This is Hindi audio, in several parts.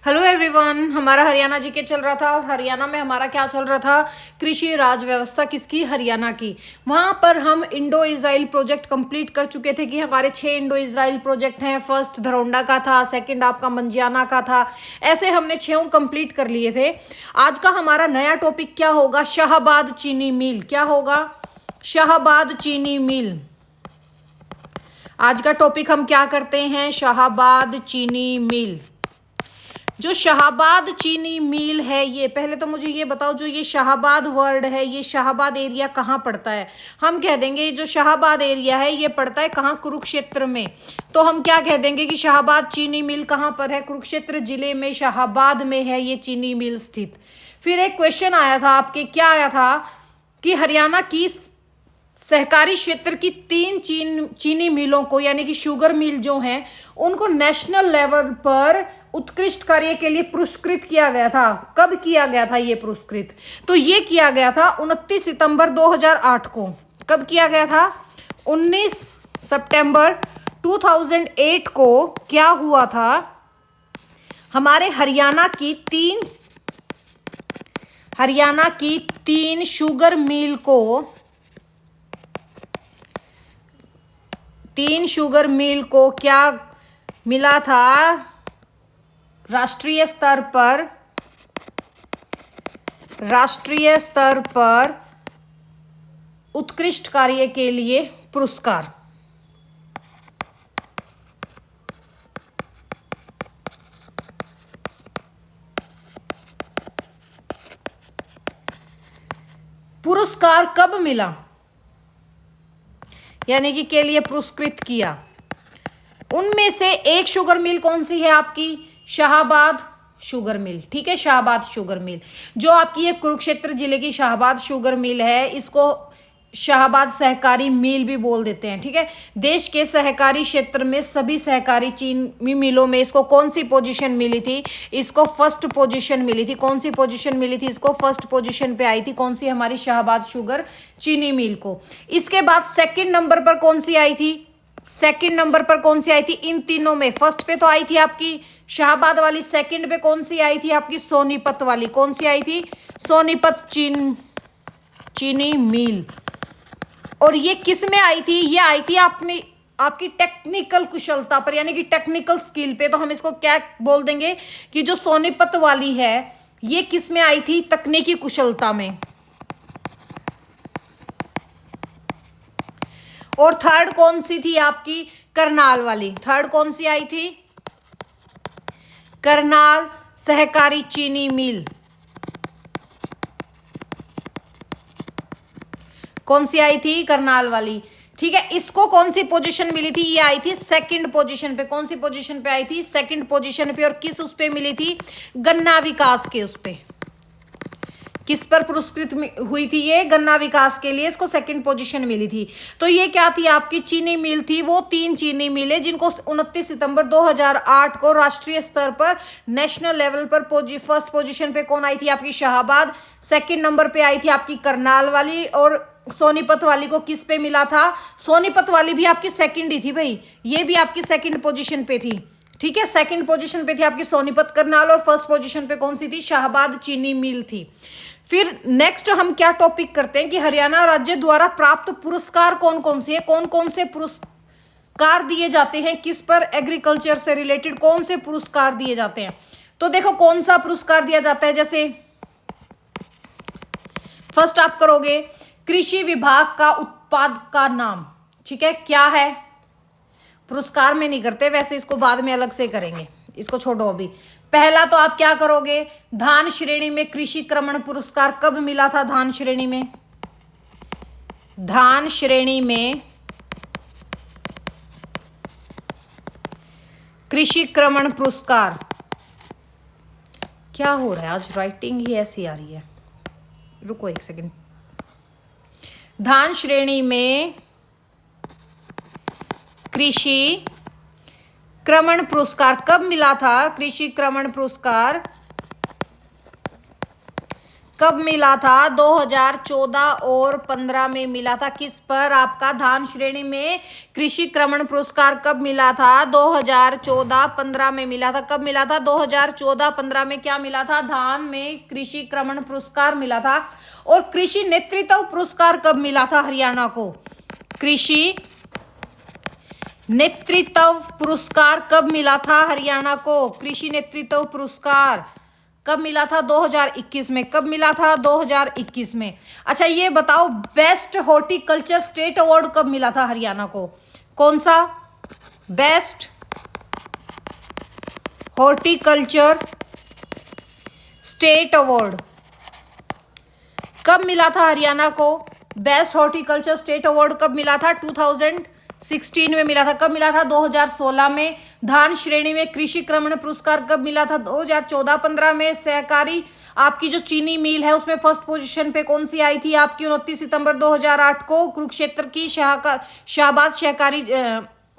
Hello everyone. हमारा हरियाणा जीके चल रहा था और हरियाणा में हमारा क्या चल रहा था, कृषि राज व्यवस्था किसकी, हरियाणा की। वहां पर हम इंडो इजराइल प्रोजेक्ट कंप्लीट कर चुके थे कि हमारे 6 इंडो इजराइल प्रोजेक्ट हैं। फर्स्ट धरोंडा का था, सेकंड आपका मंजियाना का था, ऐसे हमने 6 कंप्लीट कर लिए थे। आज का हमारा नया टॉपिक क्या होगा, शाहबाद चीनी मिल। क्या होगा, शाहबाद चीनी मिल। आज का टॉपिक हम क्या करते हैं, शाहबाद चीनी मिल। जो शाहबाद चीनी मिल है, ये पहले तो मुझे ये बताओ, जो ये शाहबाद वर्ड है, ये शाहबाद एरिया कहाँ पड़ता है। हम कह देंगे जो शाहबाद एरिया है ये पड़ता है कहाँ, कुरुक्षेत्र में। तो हम क्या कह देंगे कि शाहबाद चीनी मिल कहाँ पर है, कुरुक्षेत्र जिले में शाहबाद में है ये चीनी मिल स्थित। फिर एक क्वेश्चन आया था आपके, क्या आया था कि हरियाणा की सहकारी क्षेत्र की 3 चीनी मिलों को, यानी कि शुगर मिल जो हैं, उनको नेशनल लेवल पर उत्कृष्ट कार्य के लिए पुरस्कृत किया गया था। कब किया गया था ये पुरस्कृत, तो ये किया गया था 29 सितंबर 2008 को। कब किया गया था, 19 सितंबर 2008 को क्या हुआ था, हमारे हरियाणा की तीन शुगर मिल को, 3 शुगर मिल को क्या मिला था, राष्ट्रीय स्तर पर उत्कृष्ट कार्य के लिए पुरस्कार। पुरस्कार कब मिला, यानी कि के लिए पुरस्कृत किया। उनमें से एक शुगर मिल कौन सी है आपकी, शाहबाद शुगर मिल। ठीक है, शाहबाद शुगर मिल जो आपकी ये कुरुक्षेत्र जिले की शाहबाद शुगर मिल है, इसको शाहबाद सहकारी मिल भी बोल देते हैं। ठीक है, देश के सहकारी क्षेत्र में सभी सहकारी चीनी मिलों में इसको कौन सी पोजीशन मिली थी, इसको फर्स्ट पोजीशन मिली थी। कौन सी पोजीशन मिली थी, इसको फर्स्ट पोजीशन पे आई थी। कौन सी, हमारी शाहबाद शुगर चीनी मिल को। इसके बाद सेकंड नंबर पर कौन सी आई थी, सेकंड नंबर पर कौन सी आई थी, इन तीनों में फर्स्ट पे तो आई थी आपकी शाहबाद वाली, सेकंड पे कौन सी आई थी आपकी, सोनीपत वाली। कौन सी आई थी, सोनीपत चीनी मिल। और ये किस में आई थी, ये आई थी आपकी टेक्निकल कुशलता पर, यानी कि टेक्निकल स्किल पे। तो हम इसको क्या बोल देंगे कि जो सोनीपत वाली है ये किस में आई थी, तकनीकी कुशलता में। और थर्ड कौन सी थी आपकी, करनाल वाली। थर्ड कौन सी आई थी, करनाल सहकारी चीनी मिल। कौन सी आई थी, करनाल वाली। ठीक है, इसको कौन सी पोजीशन मिली थी, ये आई थी सेकंड पोजीशन पे। कौन सी पोजीशन पे आई थी, सेकंड पोजीशन पे। और किस उस पे मिली थी, गन्ना विकास के उस पे। किस पर पुरस्कृत हुई थी ये, गन्ना विकास के लिए इसको सेकंड पोजीशन मिली थी। तो ये क्या थी आपकी चीनी मिल थी, वो 3 चीनी मिलें जिनको 29 सितंबर 2008 को राष्ट्रीय स्तर पर नेशनल लेवल पर फर्स्ट पोजीशन पे कौन आई थी आपकी, शाहबाद। सेकंड नंबर पे आई थी आपकी करनाल वाली। और सोनीपत वाली को किस पे मिला था, सोनीपत वाली भी आपकी सेकंड ही थी भाई, ये भी आपकी सेकंड पोजीशन पे थी। ठीक है, सेकंड पोजीशन पे थी आपकी सोनीपत करनाल, और फर्स्ट पोजीशन पे कौन सी थी, शाहबाद चीनी मिल थी। फिर नेक्स्ट हम क्या टॉपिक करते हैं कि हरियाणा राज्य द्वारा प्राप्त पुरस्कार कौन कौन से है, कौन कौन से पुरस्कार दिए जाते हैं, किस पर, एग्रीकल्चर से रिलेटेड कौन से पुरस्कार दिए जाते हैं। तो देखो कौन सा पुरस्कार दिया जाता है, जैसे फर्स्ट आप करोगे कृषि विभाग का उत्पाद का नाम। ठीक है, क्या है, पुरस्कार में नहीं करते, वैसे इसको बाद में अलग से करेंगे, इसको छोड़ो अभी। पहला तो आप क्या करोगे, धान श्रेणी में कृषि क्रमण पुरस्कार कब मिला था, धान श्रेणी में, धान श्रेणी में कृषि क्रमण पुरस्कार। क्या हो रहा है आज, राइटिंग ही ऐसी आ रही है, रुको एक सेकंड। धान श्रेणी में कृषि क्रमण पुरस्कार कब मिला था, कृषि क्रमण पुरस्कार कब मिला था? 2014 और 15 में मिला था। किस पर? आपका धान श्रेणी में कृषि क्रमण पुरस्कार कब मिला था? 2014-15 में मिला था। कब मिला था? 2014-15 में क्या मिला था? धान में कृषि क्रमण पुरस्कार मिला था। और कृषि नेतृत्व पुरस्कार कब मिला था हरियाणा को? कृषि नेतृत्व पुरस्कार कब मिला था हरियाणा को? कृषि नेतृत्व पुरस्कार कब मिला था? 2021 में। कब मिला था? 2021 में। अच्छा ये बताओ, बेस्ट हॉर्टिकल्चर स्टेट अवार्ड कब मिला था हरियाणा को? कौन सा? बेस्ट हॉर्टिकल्चर स्टेट अवार्ड कब मिला था हरियाणा को? बेस्ट हॉर्टिकल्चर स्टेट अवार्ड कब मिला था? 2016 में मिला था। कब मिला था? 2016 में। धान श्रेणी में कृषि क्रमण पुरस्कार कब मिला था? 2014-15 में। सहकारी आपकी जो चीनी मिल है उसमें फर्स्ट पोजीशन पे कौन सी आई थी आपकी? 29 सितंबर 2008 को कुरुक्षेत्र की शाहबाद सहकारी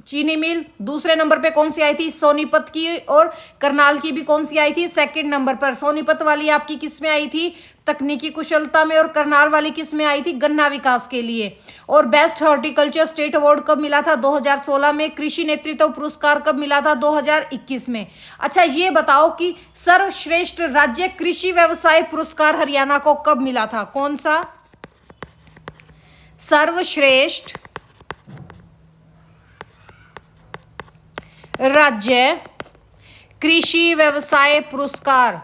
चीनी मिल। दूसरे नंबर पे कौन सी आई थी? सोनीपत की। और करनाल की भी कौन सी आई थी? सेकंड नंबर पर। सोनीपत वाली आपकी किस में आई थी? तकनीकी कुशलता में। और करनाल वाली किस में आई थी? गन्ना विकास के लिए। और बेस्ट हॉर्टिकल्चर स्टेट अवार्ड कब मिला था? 2016 में। कृषि नेतृत्व पुरस्कार कब मिला था? 2021 में। अच्छा ये बताओ कि सर्वश्रेष्ठ राज्य कृषि व्यवसाय पुरस्कार हरियाणा को कब मिला था? कौन सा? सर्वश्रेष्ठ राज्य कृषि व्यवसाय पुरस्कार,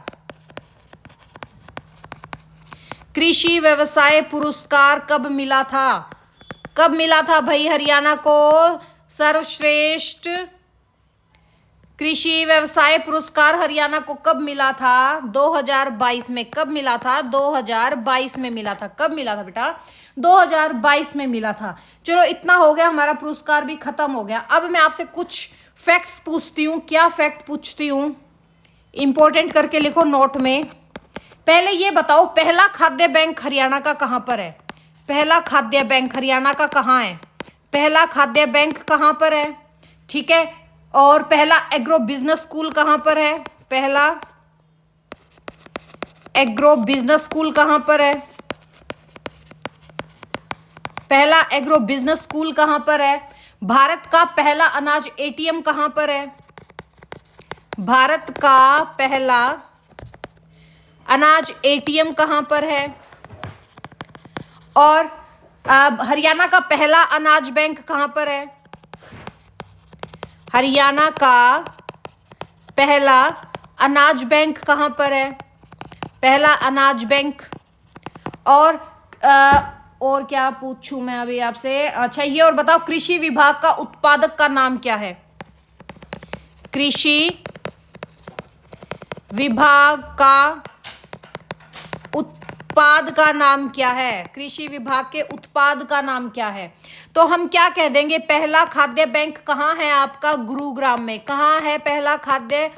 कृषि व्यवसाय पुरस्कार कब मिला था? कब मिला था भाई हरियाणा को सर्वश्रेष्ठ कृषि व्यवसाय पुरस्कार? हरियाणा को कब मिला था? 2022 में। कब मिला था? 2022 में मिला था। कब मिला था बेटा? 2022 में मिला था। चलो इतना हो गया, हमारा पुरस्कार भी खत्म हो गया। अब मैं आपसे कुछ फैक्ट्स पूछती हूँ। क्या फैक्ट पूछती हूँ? इंपॉर्टेंट करके लिखो नोट में। पहले ये बताओ, पहला खाद्य बैंक हरियाणा का कहाँ पर है? पहला खाद्य बैंक हरियाणा का कहाँ है? पहला खाद्य बैंक कहाँ पर है? ठीक है। और पहला एग्रो बिजनेस स्कूल कहाँ पर है? पहला एग्रो बिजनेस स्कूल कहाँ पर है? पहला एग्रो बिजनेस स्कूल कहाँ पर है? भारत का पहला अनाज एटीएम कहाँ पर है? भारत का पहला अनाज एटीएम कहाँ पर है? और हरियाणा का पहला अनाज बैंक कहाँ पर है? हरियाणा का पहला अनाज बैंक कहाँ पर है? पहला अनाज बैंक। और क्या पूछूं मैं अभी आपसे? अच्छा ये और बताओ, कृषि विभाग का उत्पादक का नाम क्या है? कृषि विभाग का उत्पाद का नाम क्या है? कृषि विभाग के उत्पाद का नाम क्या है? तो हम क्या कह देंगे? पहला खाद्य बैंक कहाँ है आपका? गुरुग्राम में। कहाँ है पहला खाद्य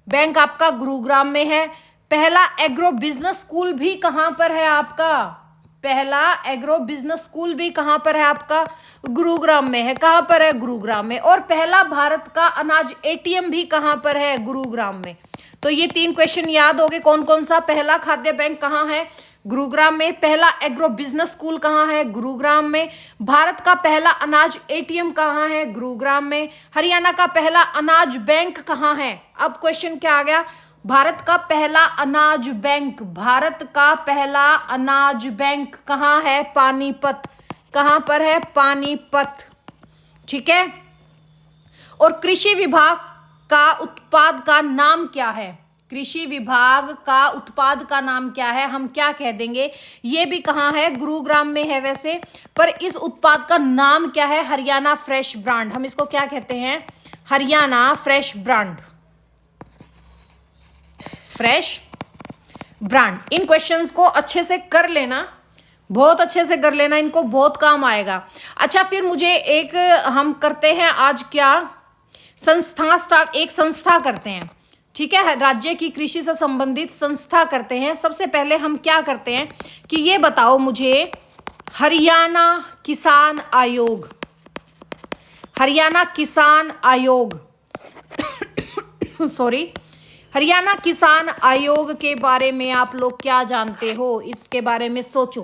बैंक आपका? गुरुग्राम में है। पहला एग्रो बिजनेस स्कूल भी कहाँ पर है आपका? पहला एग्रो बिजनेस स्कूल भी कहाँ पर है आपका? गुरुग्राम में है। कहाँ पर है? गुरुग्राम में। और पहला भारत का अनाज एटीएम भी कहाँ पर है? गुरुग्राम में। तो ये 3 क्वेश्चन याद हो गए। कौन कौन सा? पहला खाद्य बैंक कहाँ है? गुरुग्राम में। पहला एग्रो बिजनेस स्कूल कहाँ है? गुरुग्राम में। भारत का पहला अनाज एटीएम कहाँ है? गुरुग्राम में। हरियाणा का पहला अनाज बैंक कहाँ है? अब क्वेश्चन क्या आ गया? भारत का पहला अनाज बैंक। भारत का पहला अनाज बैंक कहाँ है? पानीपत। कहाँ पर है? पानीपत। ठीक है। और कृषि विभाग का उत्पाद का नाम क्या है? कृषि विभाग का उत्पाद का नाम क्या है? हम क्या कह देंगे? ये भी कहाँ है? गुरुग्राम में है वैसे, पर इस उत्पाद का नाम क्या है? Haryana fresh brand. हम इसको क्या कहते हैं? Haryana fresh brand. Fresh brand. इन क्वेश्चंस को अच्छे से कर लेना, बहुत अच्छे से कर लेना, इनको बहुत काम आएगा। अच्छा फिर मुझे एक हम करते हैं आज क्या, एक संस्था करते हैं। ठीक है, राज्य की कृषि से संबंधित संस्था करते हैं। सबसे पहले हम क्या करते हैं कि ये बताओ मुझे, हरियाणा किसान आयोग, हरियाणा किसान आयोग सॉरी, हरियाणा किसान आयोग के बारे में आप लोग क्या जानते हो, इसके बारे में सोचो।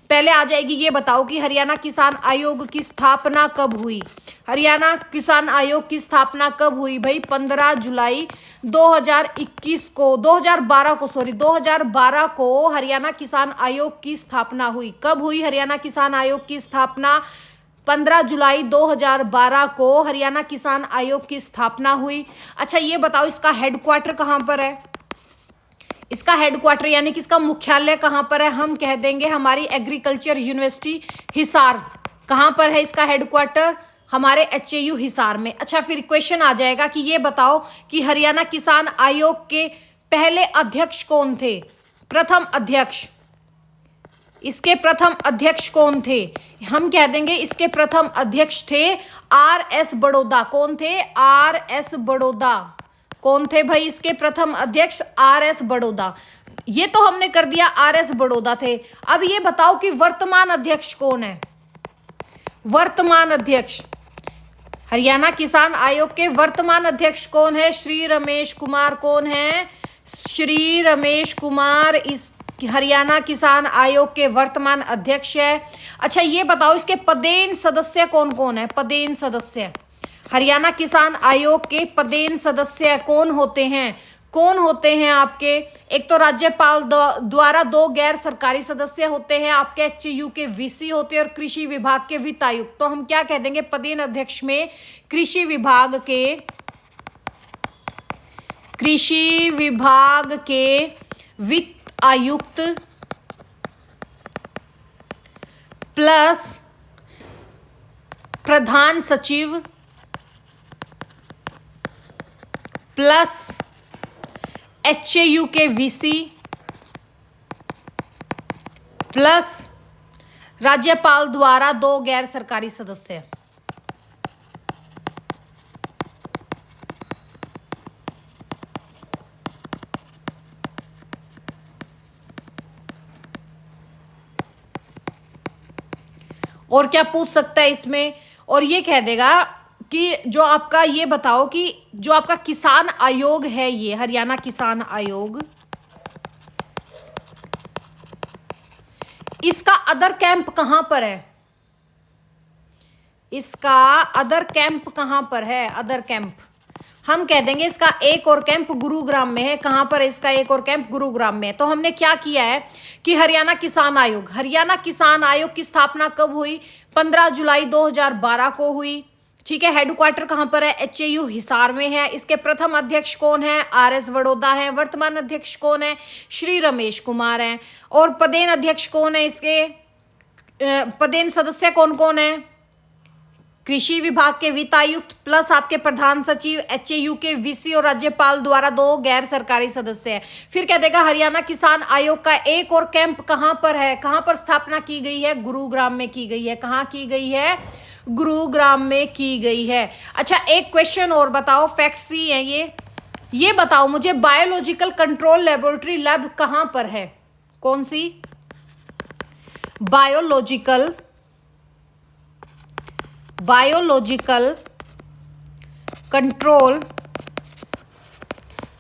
पहले आ जाएगी ये बताओ कि हरियाणा किसान आयोग की स्थापना कब हुई। हरियाणा किसान आयोग की स्थापना कब हुई भाई? 15 जुलाई 2021 को 2012 को हरियाणा किसान आयोग की स्थापना हुई। कब हुई हरियाणा किसान आयोग की स्थापना? 15 जुलाई 2012 को हरियाणा किसान आयोग की स्थापना हुई। अच्छा ये बताओ इसका हेडक्वार्टर कहाँ पर है? इसका हेडक्वार्टर यानी कि इसका मुख्यालय कहाँ पर है? हम कह देंगे हमारी एग्रीकल्चर यूनिवर्सिटी हिसार। कहाँ पर है इसका हेडक्वार्टर? हमारे HAU हिसार में। अच्छा फिर क्वेश्चन आ जाएगा कि ये बताओ कि हरियाणा किसान आयोग के पहले अध्यक्ष कौन थे? प्रथम अध्यक्ष, इसके प्रथम अध्यक्ष कौन थे? हम कह देंगे इसके प्रथम अध्यक्ष थे RS बड़ौदा। कौन थे? RS बड़ौदा। कौन थे भाई इसके प्रथम अध्यक्ष? RS बड़ौदा। ये तो हमने कर दिया RS बड़ौदा थे। अब ये बताओ कि वर्तमान अध्यक्ष कौन है? वर्तमान अध्यक्ष, हरियाणा किसान आयोग के वर्तमान अध्यक्ष कौन है? श्री रमेश कुमार। कौन है? श्री रमेश कुमार इस हरियाणा किसान आयोग के वर्तमान अध्यक्ष है। अच्छा ये बताओ इसके पदेन सदस्य कौन कौन है? पदेन सदस्य, हरियाणा किसान आयोग के पदेन सदस्य कौन होते हैं? कौन होते हैं आपके? एक तो राज्यपाल द्वारा 2 गैर सरकारी सदस्य होते हैं, आपके HAU के VC होते हैं और कृषि विभाग के वित्त आयुक्त। तो हम क्या कह देंगे? पदेन अध्यक्ष में कृषि विभाग के वित्त आयुक्त प्लस प्रधान सचिव प्लस HAU के VC प्लस राज्यपाल द्वारा 2 गैर सरकारी सदस्य। और क्या पूछ सकता है इसमें? और ये कह देगा कि जो आपका, ये बताओ कि जो आपका किसान आयोग है, ये हरियाणा किसान आयोग, इसका अदर कैंप कहां पर है? इसका अदर कैंप कहां पर है? अदर कैंप हम कह देंगे इसका एक और कैंप गुरुग्राम में है। कहां पर है इसका एक और कैंप? गुरुग्राम में। तो हमने क्या किया है कि हरियाणा किसान आयोग की स्थापना कब हुई? 15 जुलाई 2012 को हुई। ठीक है। हेडक्वार्टर कहां पर है? HAU हिसार में है। इसके प्रथम अध्यक्ष कौन है? RS बड़ौदा है। वर्तमान अध्यक्ष कौन है? श्री रमेश कुमार हैं। और पदेन अध्यक्ष कौन है इसके? पदेन सदस्य कौन कौन है? कृषि विभाग के वित्त आयुक्त प्लस आपके प्रधान सचिव, HAU के VC और राज्यपाल द्वारा 2 गैर सरकारी सदस्य है। फिर क्या देगा? हरियाणा किसान आयोग का एक और कैंप कहां पर है? कहां पर स्थापना की गई है? गुरुग्राम में की गई है। कहां की गई है? गुरुग्राम में की गई है। अच्छा एक क्वेश्चन और बताओ, फैक्ट्स ही है ये बताओ मुझे, बायोलॉजिकल कंट्रोल लेबोरेटरी लैब कहां पर है? कौन सी? बायोलॉजिकल कंट्रोल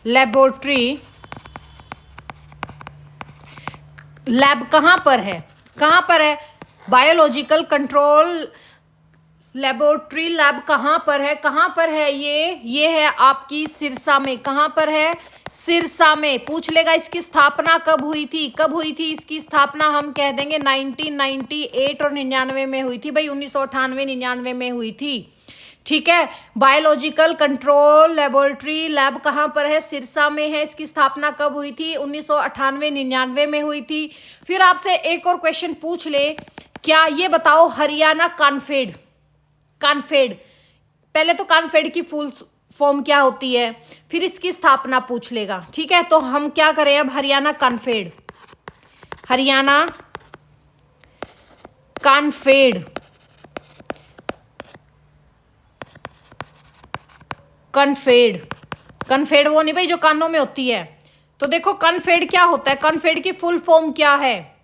लेबोरेटरी लैब कहां पर है? कहां पर है? बायोलॉजिकल कंट्रोल लेबोरेटरी लैब कहां पर है? कहां पर है ये है आपकी सिरसा में। कहां पर है? सिरसा में। पूछ लेगा इसकी स्थापना कब हुई थी? कब हुई थी इसकी स्थापना? हम कह देंगे 1998 और 99 में हुई थी भाई। 1998-99 में हुई थी। ठीक है। बायोलॉजिकल कंट्रोल लेबोरेटरी लैब कहां पर है? सिरसा में है। इसकी स्थापना कब हुई थी? 1998-99 में हुई थी। फिर आपसे एक और क्वेश्चन पूछ ले, क्या ये बताओ हरियाणा कानफेड, पहले तो कानफेड की फुल फॉर्म क्या होती है, फिर इसकी स्थापना पूछ लेगा। ठीक है। तो हम क्या करें अब? हरियाणा कानफेड कनफेड वो नहीं भाई जो कानों में होती है। तो देखो कनफेड क्या होता है? कनफेड की फुल फॉर्म क्या है?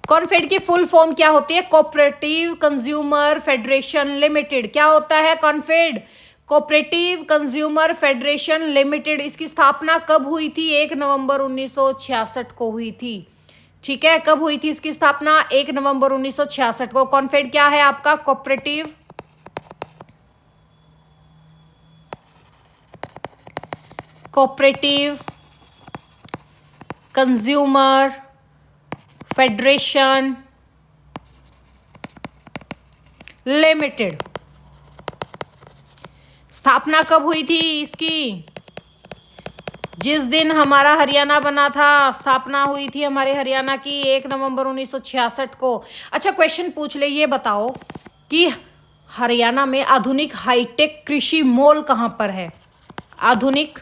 कॉनफेड की फुल फॉर्म क्या होती है? Cooperative consumer federation limited. क्या होता है Confed? Cooperative consumer federation limited, इसकी स्थापना कब हुई थी? 1 नवंबर 1966 को हुई थी। ठीक है, कब हुई थी इसकी स्थापना? 1 नवंबर 1966 को। कॉन्फेड क्या है आपका? Cooperative consumer federation limited. स्थापना कब हुई थी इसकी? जिस दिन हमारा हरियाणा बना था, स्थापना हुई थी हमारे हरियाणा की 1 नवंबर 1966 को। अच्छा, क्वेश्चन पूछ ले, ये बताओ कि हरियाणा में आधुनिक हाईटेक कृषि मॉल कहां पर है? आधुनिक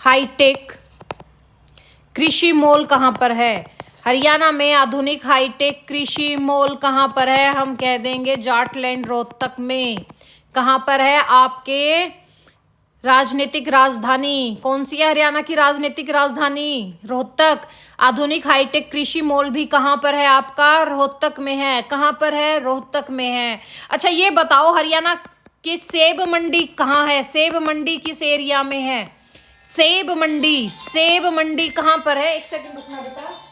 हाईटेक कृषि मॉल कहां पर है? हरियाणा में आधुनिक हाईटेक कृषि मॉल कहां पर है? हम कह देंगे जाटलैंड रोहतक में। कहां पर है? आपके राजनीतिक राजधानी कौन सी है? हरियाणा की राजनीतिक राजधानी रोहतक। आधुनिक हाईटेक कृषि मॉल भी कहां पर है आपका? रोहतक में है। कहां पर है? रोहतक में है। अच्छा, ये बताओ हरियाणा की सेब मंडी कहां है? सेब मंडी किस एरिया में है? सेब मंडी कहां पर है? एक सेकंड रुकना बेटा।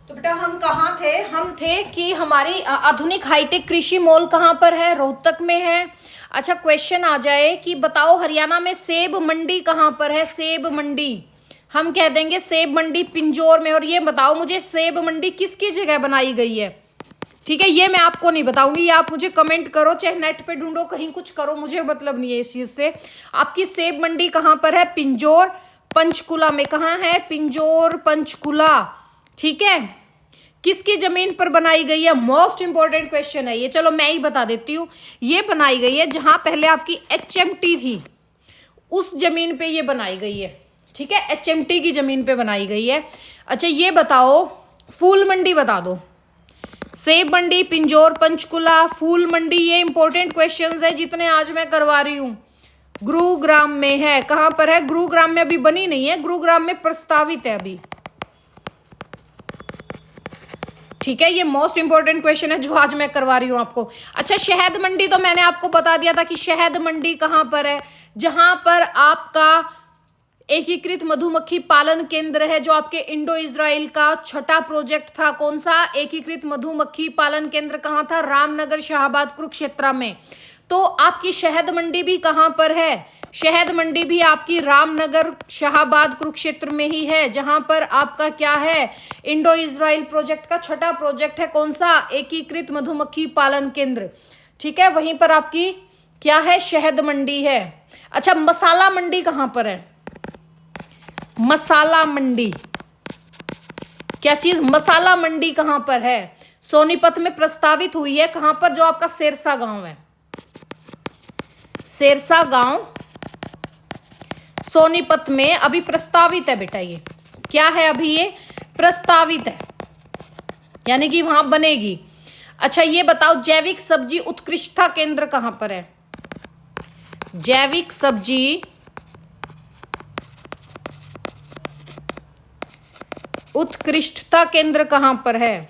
तो बेटा हम कहाँ थे? हम थे कि हमारी आधुनिक हाईटेक कृषि मॉल कहाँ पर है? रोहतक में है। अच्छा, क्वेश्चन आ जाए कि बताओ हरियाणा में सेब मंडी कहाँ पर है? सेब मंडी हम कह देंगे सेब मंडी पिंजौर में। और ये बताओ मुझे सेब मंडी किसकी जगह बनाई गई है? ठीक है, ये मैं आपको नहीं बताऊंगी, ये आप मुझे कमेंट करो, चाहे नेट पे ढूंढो, कहीं कुछ करो, मुझे मतलब नहीं है इस चीज से। आपकी सेब मंडी कहाँ पर है? पिंजौर पंचकुला में। कहाँ है? पिंजौर पंचकुला। ठीक है, किसकी जमीन पर बनाई गई है? मोस्ट इंपॉर्टेंट क्वेश्चन है ये, चलो मैं ही बता देती हूँ। ये बनाई गई है जहां पहले आपकी HMT थी, उस जमीन पे ये बनाई गई है। ठीक है, HMT की जमीन पे बनाई गई है। अच्छा, ये बताओ फूल मंडी बता दो। सेब मंडी पिंजौर पंचकुला, फूल मंडी, ये इंपॉर्टेंट क्वेश्चंस है जितने आज मैं करवा रही हूँ। गुरुग्राम में है। कहां पर है? गुरुग्राम में अभी बनी नहीं है, गुरुग्राम में प्रस्तावित है अभी। ठीक है, ये मोस्ट इंपॉर्टेंट क्वेश्चन है जो आज मैं करवा रही हूं आपको। अच्छा, शहद मंडी तो मैंने आपको बता दिया था कि शहद मंडी कहां पर है? जहां पर आपका एकीकृत मधुमक्खी पालन केंद्र है, जो आपके इंडो इजराइल का छठा प्रोजेक्ट था। कौन सा? एकीकृत मधुमक्खी पालन केंद्र कहां था? रामनगर शाहबाद कुरुक्षेत्र में। तो आपकी शहद मंडी भी कहां पर है? शहद मंडी भी आपकी रामनगर शाहबाद कुरुक्षेत्र में ही है, जहां पर आपका क्या है? इंडो इजराइल प्रोजेक्ट का छठा प्रोजेक्ट है। कौन सा? एकीकृत मधुमक्खी पालन केंद्र। ठीक है, वहीं पर आपकी क्या है? शहद मंडी है। अच्छा, मसाला मंडी कहां पर है? मसाला मंडी, क्या चीज? मसाला मंडी कहां पर है? सोनीपत में प्रस्तावित हुई है। कहां पर? जो आपका सिरसा गांव है, सिरसा गांव सोनीपत में अभी प्रस्तावित है बेटा। ये क्या है? अभी ये प्रस्तावित है, यानी कि वहां बनेगी। अच्छा, ये बताओ जैविक सब्जी उत्कृष्टता केंद्र कहां पर है? जैविक सब्जी उत्कृष्टता केंद्र कहां पर है?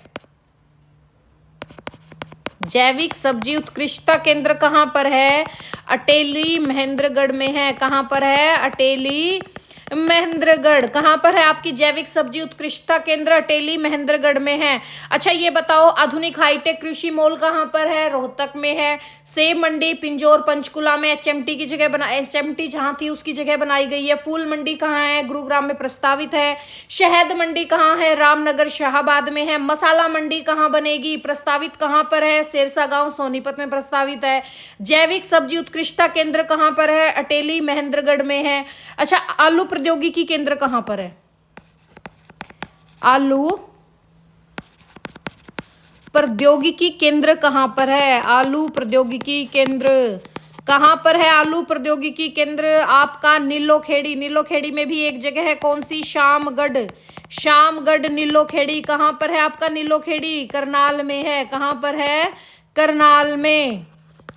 जैविक सब्जी उत्कृष्टता केंद्र कहां पर है? अटेली महेंद्रगढ़ में है। कहां पर है? अटेली महेंद्रगढ़। कहां पर है आपकी जैविक सब्जी उत्कृष्टता केंद्र? अटेली महेंद्रगढ़ में है। अच्छा, ये बताओ आधुनिक हाईटेक कृषि मॉल कहां पर है? रोहतक में है। सेब मंडी पिंजौर पंचकुला में HMT की जगह बना, HMT जहां थी उसकी जगह बनाई गई है। फूल मंडी कहां है? गुरुग्राम में प्रस्तावित है। शहद मंडी कहां है? रामनगर शाहबाद में है। मसाला मंडी कहां बनेगी? प्रस्तावित कहां पर है? सिरसा गांव सोनीपत में प्रस्तावित है। जैविक सब्जी उत्कृष्टता केंद्र कहां पर है? अटेली महेंद्रगढ़ में है। अच्छा, आलू प्रौद्योगिकी केंद्र कहां पर है? आलू प्रौद्योगिकी केंद्र कहां पर है? आलू प्रौद्योगिकी केंद्र कहां पर है? आलू प्रौद्योगिकी केंद्र आपका नीलोखेड़ी। नीलोखेड़ी में भी एक जगह है, कौन सी? शामगढ़। शामगढ़ नीलोखेड़ी कहाँ पर है आपका? नीलोखेड़ी करनाल में है। कहाँ पर है? करनाल में।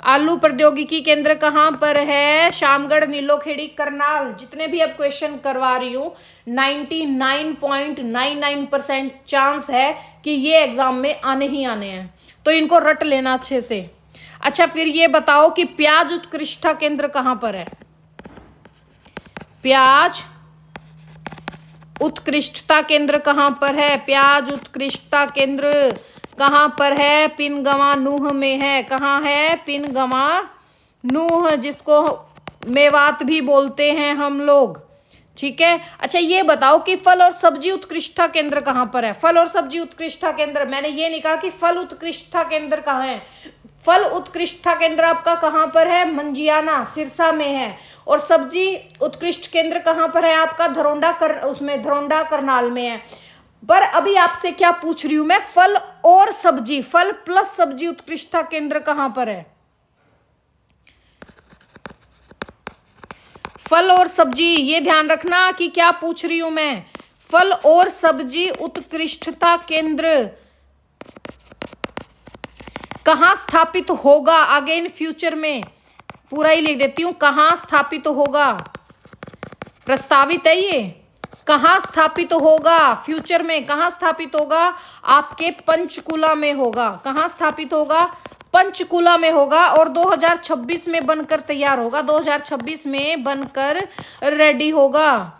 आलू प्रौद्योगिकी केंद्र कहाँ पर है? शामगढ़ नीलोखेड़ी करनाल। जितने भी अब क्वेश्चन करवा रही हूँ 99.99% चांस है कि ये एग्जाम में आने ही आने हैं, तो इनको रट लेना अच्छे से। अच्छा फिर ये बताओ कि प्याज उत्कृष्टता केंद्र कहाँ पर है? प्याज उत्कृष्टता केंद्र कहाँ पर है? प्याज उत्कृष्टता केंद्र कहाँ पर है? पिनगवा नूह में है। कहाँ है? पिनगवा नूह, जिसको मेवात भी बोलते हैं हम लोग, ठीक है। अच्छा ये बताओ कि फल और सब्जी उत्कृष्टता केंद्र कहाँ पर है? फल और सब्जी उत्कृष्टता केंद्र, मैंने ये नहीं कहा कि फल उत्कृष्टता केंद्र कहाँ है। फल उत्कृष्टता केंद्र आपका कहाँ पर है? मंजियाना सिरसा में है। और सब्जी उत्कृष्ट केंद्र कहाँ पर है आपका? धरोंडा करनाल में है। पर अभी आपसे क्या पूछ रही हूं मैं? फल और सब्जी, फल प्लस सब्जी उत्कृष्टता केंद्र कहां पर है? फल और सब्जी, ये ध्यान रखना कि क्या पूछ रही हूं मैं। फल और सब्जी उत्कृष्टता केंद्र कहां स्थापित होगा? आगे इन फ्यूचर में पूरा ही लिख देती हूं, कहां स्थापित होगा। प्रस्तावित है ये, कहां स्थापित होगा फ्यूचर में? कहां स्थापित होगा? आपके पंचकुला में होगा। कहां स्थापित होगा? पंचकुला में होगा। और 2026 में बनकर तैयार होगा, 2026 में बनकर रेडी होगा,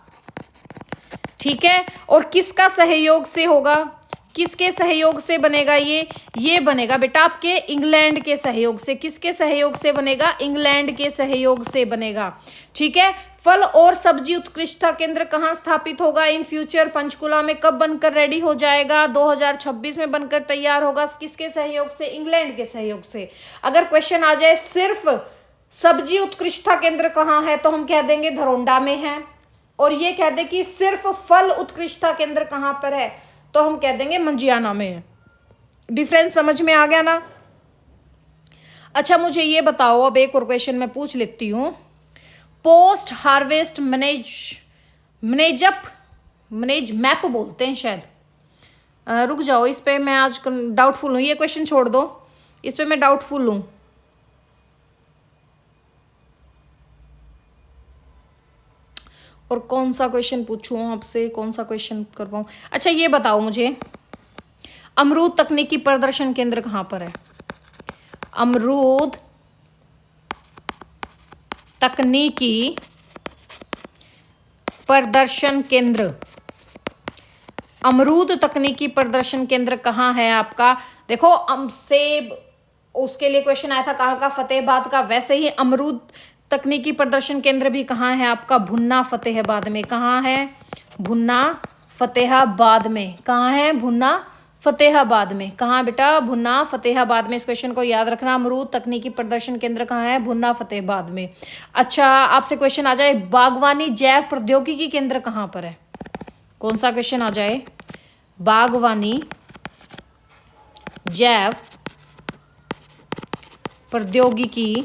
ठीक है। और किसका सहयोग से होगा? किसके सहयोग से बनेगा ये बनेगा बेटा आपके इंग्लैंड के सहयोग से। किसके सहयोग से बनेगा? इंग्लैंड के सहयोग से बनेगा, ठीक है। फल और सब्जी उत्कृष्टता केंद्र कहाँ स्थापित होगा इन फ्यूचर? पंचकुला में। कब बनकर रेडी हो जाएगा? 2026 में बनकर तैयार होगा। किसके सहयोग से? इंग्लैंड के सहयोग से। अगर क्वेश्चन आ जाए सिर्फ सब्जी उत्कृष्टता केंद्र कहाँ है, तो हम कह देंगे धरोंडा में है। और ये कह दे कि सिर्फ फल उत्कृष्टता केंद्र कहाँ पर है, तो हम कह देंगे मंजियाना में है। डिफरेंस समझ में आ गया ना? अच्छा मुझे ये बताओ, अब एक और क्वेश्चन मैं पूछ लेती हूँ। पोस्ट हार्वेस्ट मैनेजमेंट बोलते हैं शायद। रुक जाओ, इस पे मैं आज डाउटफुल हूँ। ये क्वेश्चन छोड़ दो, इस पे मैं डाउटफुल हूँ। और कौन सा क्वेश्चन पूछूं आपसे, कौन सा क्वेश्चन करवाऊं? अच्छा ये बताओ मुझे, अमरूद तकनीकी प्रदर्शन केंद्र कहाँ पर है? अमरूद तकनीकी प्रदर्शन केंद्र, अमरूद तकनीकी प्रदर्शन केंद्र कहाँ है आपका? देखो सेब, उसके लिए क्वेश्चन आया था कहाँ का? फतेहाबाद का। वैसे ही अमरूद तकनीकी प्रदर्शन केंद्र भी कहाँ है आपका? भुन्ना फतेहाबाद में। कहाँ है? भुन्ना फतेहाबाद में। कहाँ है? भुन्ना फतेहाबाद में। कहाँ बेटा? भुन्ना फतेहाबाद में। इस क्वेश्चन को याद रखना। अमरूद तकनीकी प्रदर्शन केंद्र कहाँ है? भुन्ना फतेहाबाद में। अच्छा आपसे क्वेश्चन आ जाए, बागवानी जैव प्रौद्योगिकी केंद्र कहाँ पर है? कौन सा क्वेश्चन आ जाए? बागवानी जैव प्रौद्योगिकी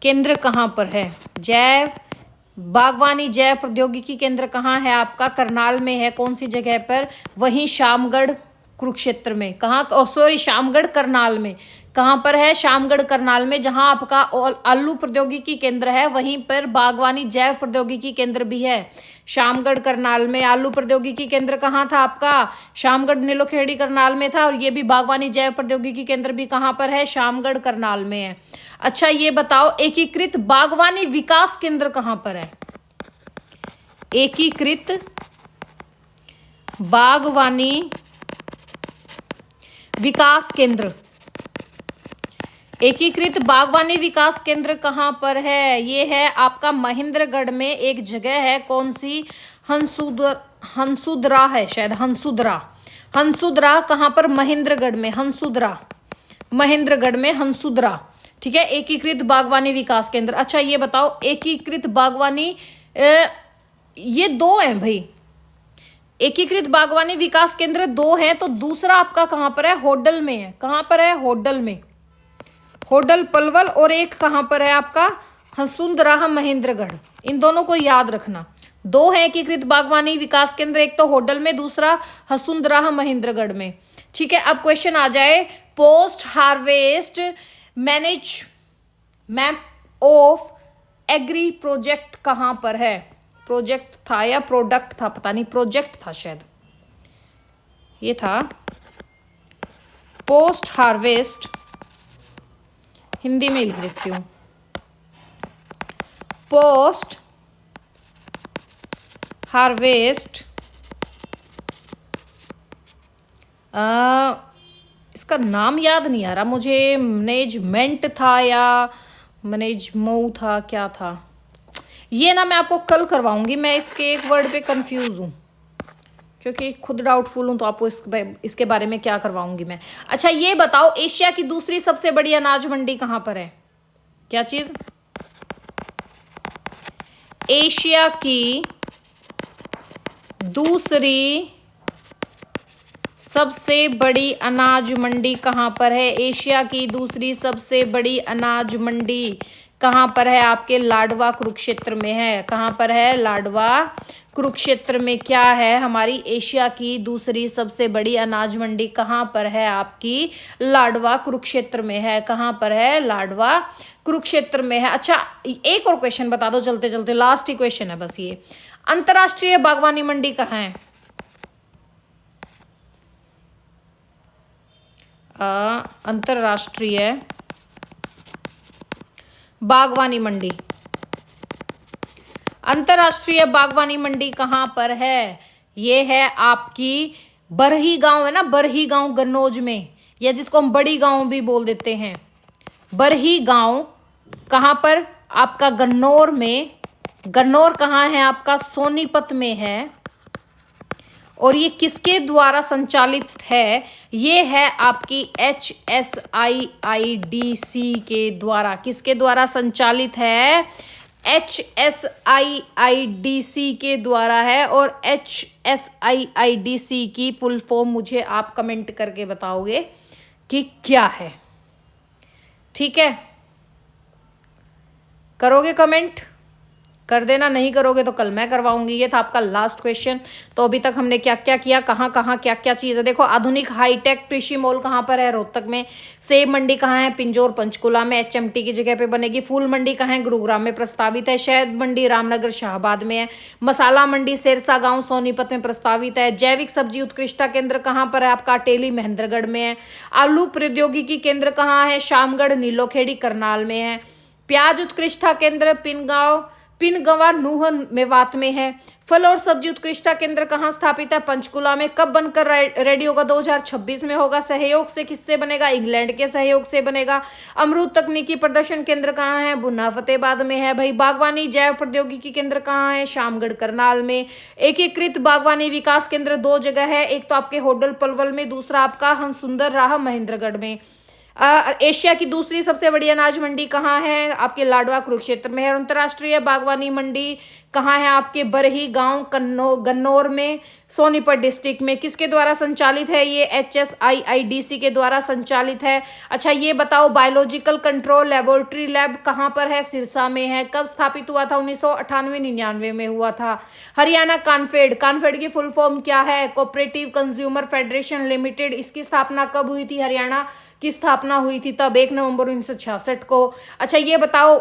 केंद्र कहाँ पर है? बागवानी जैव प्रौद्योगिकी केंद्र कहाँ है आपका? करनाल में है। कौन सी जगह पर? वहीं शामगढ़ कुरुक्षेत्र में। कहाँ? सॉरी, शामगढ़ करनाल में। कहाँ पर है? शामगढ़ करनाल में। जहाँ आपका आलू प्रौद्योगिकी केंद्र है वहीं पर बागवानी जैव प्रौद्योगिकी केंद्र भी है, शामगढ़ करनाल में। आलू प्रौद्योगिकी केंद्र कहाँ था आपका? शामगढ़ नीलोखेड़ी करनाल में था। और ये भी बागवानी जैव प्रौद्योगिकी केंद्र भी कहाँ पर है? शामगढ़ करनाल में है। अच्छा ये बताओ, एकीकृत बागवानी विकास केंद्र कहाँ पर है? एकीकृत बागवानी विकास केंद्र, एकीकृत बागवानी विकास केंद्र कहाँ पर है? ये है आपका महेंद्रगढ़ में एक जगह है। कौन सी? हंसुदरा है शायद, हंसुदरा कहाँ पर? महेंद्रगढ़ में। महेंद्रगढ़ में हंसुदरा, ठीक है। एकीकृत बागवानी विकास केंद्र। अच्छा ये बताओ, एकीकृत बागवानी ये दो हैं भाई, एकीकृत बागवानी विकास केंद्र दो हैं, तो दूसरा आपका कहाँ पर है? होडल में है। कहाँ पर है? होडल में। होडल पलवल। और एक कहाँ पर है आपका? हंसुदरा महेंद्रगढ़। इन दोनों को याद रखना। दो है एकीकृत बागवानी विकास केंद्र, एक तो होडल में, दूसरा हसुंदराह महेंद्रगढ़ में। ठीक है, अब क्वेश्चन आ जाए post harvest management of agri project कहां पर है? प्रोजेक्ट था या प्रोडक्ट था, पता नहीं, प्रोजेक्ट था शायद, ये था पोस्ट हार्वेस्ट, हिंदी में लिख देती हूं, पोस्ट हार्वेस्ट इसका नाम याद नहीं आ रहा मुझे, मैनेजमेंट था या मैनेजमो था, क्या था ये ना, मैं आपको कल करवाऊंगी। मैं इसके एक वर्ड पे कंफ्यूज हूँ क्योंकि खुद डाउटफुल हूँ, तो आपको इसके बारे में क्या करवाऊंगी मैं। अच्छा ये बताओ, एशिया की दूसरी सबसे बड़ी अनाज मंडी कहाँ पर है? क्या चीज? एशिया की दूसरी सबसे बड़ी अनाज मंडी कहाँ पर है? एशिया की दूसरी सबसे बड़ी अनाज मंडी कहाँ पर है? आपके लाडवा कुरुक्षेत्र में है। कहाँ पर है? लाडवा कुरुक्षेत्र में। क्या है हमारी एशिया की दूसरी सबसे बड़ी अनाज मंडी कहाँ पर है? आपकी लाडवा कुरुक्षेत्र में है। कहाँ पर है? लाडवा कुरुक्षेत्र में है। अच्छा एक और क्वेश्चन बता दो चलते चलते, लास्ट ही क्वेश्चन है बस ये, अंतरराष्ट्रीय बागवानी मंडी कहाँ है? अंतरराष्ट्रीय बागवानी मंडी, अंतरराष्ट्रीय बागवानी मंडी कहाँ पर है? ये है आपकी बरही गांव, है ना, बरही गांव गन्नौज में, या जिसको हम बड़ी गांव भी बोल देते हैं, बरही गांव। कहाँ पर? आपका गन्नौर में। गन्नौर कहाँ है? आपका सोनीपत में है। और ये किसके द्वारा संचालित है? ये है आपकी HSIIDC के द्वारा। किसके द्वारा संचालित है? HSIIDC के द्वारा है। और HSIIDC की फुल फॉर्म मुझे आप कमेंट करके बताओगे कि क्या है। ठीक है, करोगे कमेंट? कर देना, नहीं करोगे तो कल मैं करवाऊंगी। ये था आपका लास्ट क्वेश्चन। तो अभी तक हमने क्या क्या किया, कहाँ कहाँ क्या क्या चीज़ है। देखो, आधुनिक हाईटेक कृषि मॉल कहाँ पर है? रोहतक में। सेब मंडी कहाँ है? पिंजौर पंचकुला में, HMT की जगह पे बनेगी। फूल मंडी कहाँ है? गुरुग्राम में प्रस्तावित है। शहद मंडी रामनगर शाहबाद में है। मसाला मंडी सिरसा गाँव सोनीपत में प्रस्तावित है। जैविक सब्जी उत्कृष्टता केंद्र कहाँ पर है? आपका अटेली महेंद्रगढ़ में है। आलू प्रौद्योगिकी केंद्र कहाँ है? शामगढ़ नीलोखेड़ी करनाल में है। प्याज उत्कृष्टता केंद्र पिनगवा नूह मेवात में है। फल और सब्जी उत्कृष्टता केंद्र कहाँ स्थापित है? पंचकुला में। कब बनकर रेडी होगा? 2026 में होगा। सहयोग से किससे बनेगा? इंग्लैंड के सहयोग से बनेगा। अमरूद तकनीकी प्रदर्शन केंद्र कहाँ है? बुन्ना फतेहबाद में है भाई। बागवानी जैव प्रौद्योगिकी केंद्र कहाँ है? शामगढ़ करनाल में। एकीकृत बागवानी विकास केंद्र 2 जगह है, एक तो आपके होडल पलवल में, दूसरा आपका हंसुंदर राह महेंद्रगढ़ में। एशिया की दूसरी सबसे बड़ी अनाज मंडी कहाँ है? आपके लाडवा कुरुक्षेत्र में है। अंतर्राष्ट्रीय बागवानी मंडी कहाँ है? आपके बरही गांव गन्नौर में, सोनीपत डिस्ट्रिक्ट में। किसके द्वारा संचालित है? ये HSIIDC के द्वारा संचालित है। अच्छा ये बताओ, बायोलॉजिकल कंट्रोल लेबोरेटरी लैब कहाँ पर है? सिरसा में है। कब स्थापित हुआ था? 1998-99 में हुआ था। हरियाणा कानफेड की फुल फॉर्म क्या है? Cooperative consumer federation limited. इसकी स्थापना कब हुई थी? हरियाणा की स्थापना हुई थी तब 1 नवंबर 1966 को। अच्छा ये बताओ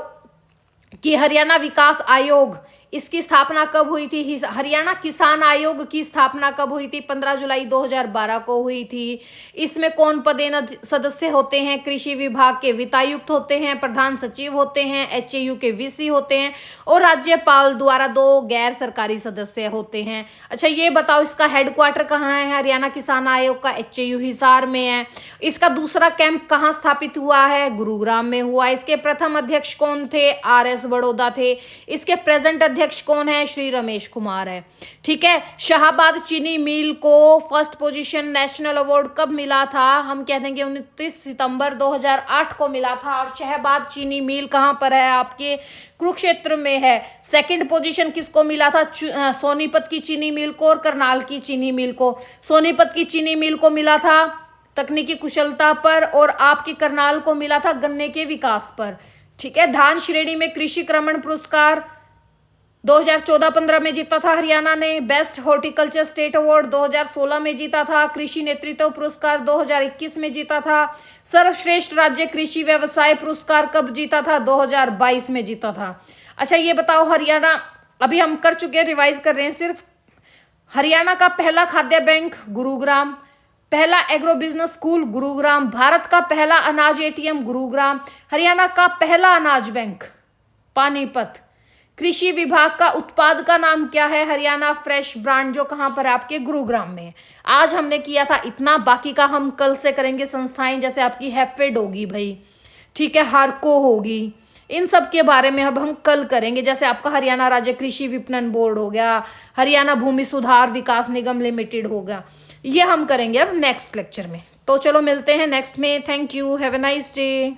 कि हरियाणा विकास आयोग, इसकी स्थापना कब हुई थी? हरियाणा किसान आयोग की स्थापना कब हुई थी? 15 जुलाई 2012 को हुई थी। इसमें कौन पदेन सदस्य होते हैं? कृषि विभाग के वित्तायुक्त होते हैं, प्रधान सचिव होते हैं, HAU के VC होते हैं, और राज्यपाल द्वारा 2 गैर सरकारी सदस्य होते हैं। अच्छा ये बताओ, इसका हेडक्वार्टर कहाँ है? हरियाणा किसान आयोग का HAU हिसार में है। इसका दूसरा कैंप कहाँ स्थापित हुआ है? गुरुग्राम में हुआ। इसके प्रथम अध्यक्ष कौन थे? RS बड़ौदा थे। इसके प्रेजेंट अध्यक्ष कौन है? श्री रमेश कुमार है। ठीक है, शाहबाद चीनी मिल को फर्स्ट पोजीशन नेशनल अवार्ड कब मिला था? हम कहते हैं कि 29 सितंबर 2008 को मिला था। और शाहबाद चीनी मिल कहां पर है? आपके कुरुक्षेत्र में है। सेकंड पोजीशन किसको मिला था? सोनीपत की चीनी मिल को और करनाल की चीनी मिल को। सोनीपत की चीनी मिल को मिला था तकनीकी कुशलता पर, और आपके करनाल को मिला था गन्ने के विकास पर। ठीक है, धान श्रेणी में कृषि क्रमण पुरस्कार 2014-15 में जीता था हरियाणा ने। बेस्ट हॉर्टिकल्चर स्टेट अवार्ड 2016 में जीता था। कृषि नेतृत्व पुरस्कार 2021 में जीता था। सर्वश्रेष्ठ राज्य कृषि व्यवसाय पुरस्कार कब जीता था? 2022 में जीता था। अच्छा ये बताओ हरियाणा, अभी हम कर चुके हैं, रिवाइज कर रहे हैं सिर्फ। हरियाणा का पहला खाद्य बैंक गुरुग्राम, पहला agro business school Gurugram, Bharat का पहला अनाज एटीएम गुरुग्राम, हरियाणा का पहला अनाज बैंक पानीपत। कृषि विभाग का उत्पाद का नाम क्या है? हरियाणा फ्रेश ब्रांड, जो कहां पर आपके गुरुग्राम में। आज हमने किया था इतना, बाकी का हम कल से करेंगे। संस्थाएं जैसे आपकी हैफेड होगी भाई, ठीक है, हार्को होगी, इन सब के बारे में अब हम कल करेंगे। जैसे आपका हरियाणा राज्य कृषि विपणन बोर्ड हो गया, हरियाणा भूमि सुधार विकास निगम लिमिटेड होगा, ये हम करेंगे अब नेक्स्ट लेक्चर में। तो चलो मिलते हैं नेक्स्ट में। Thank you, have a nice day.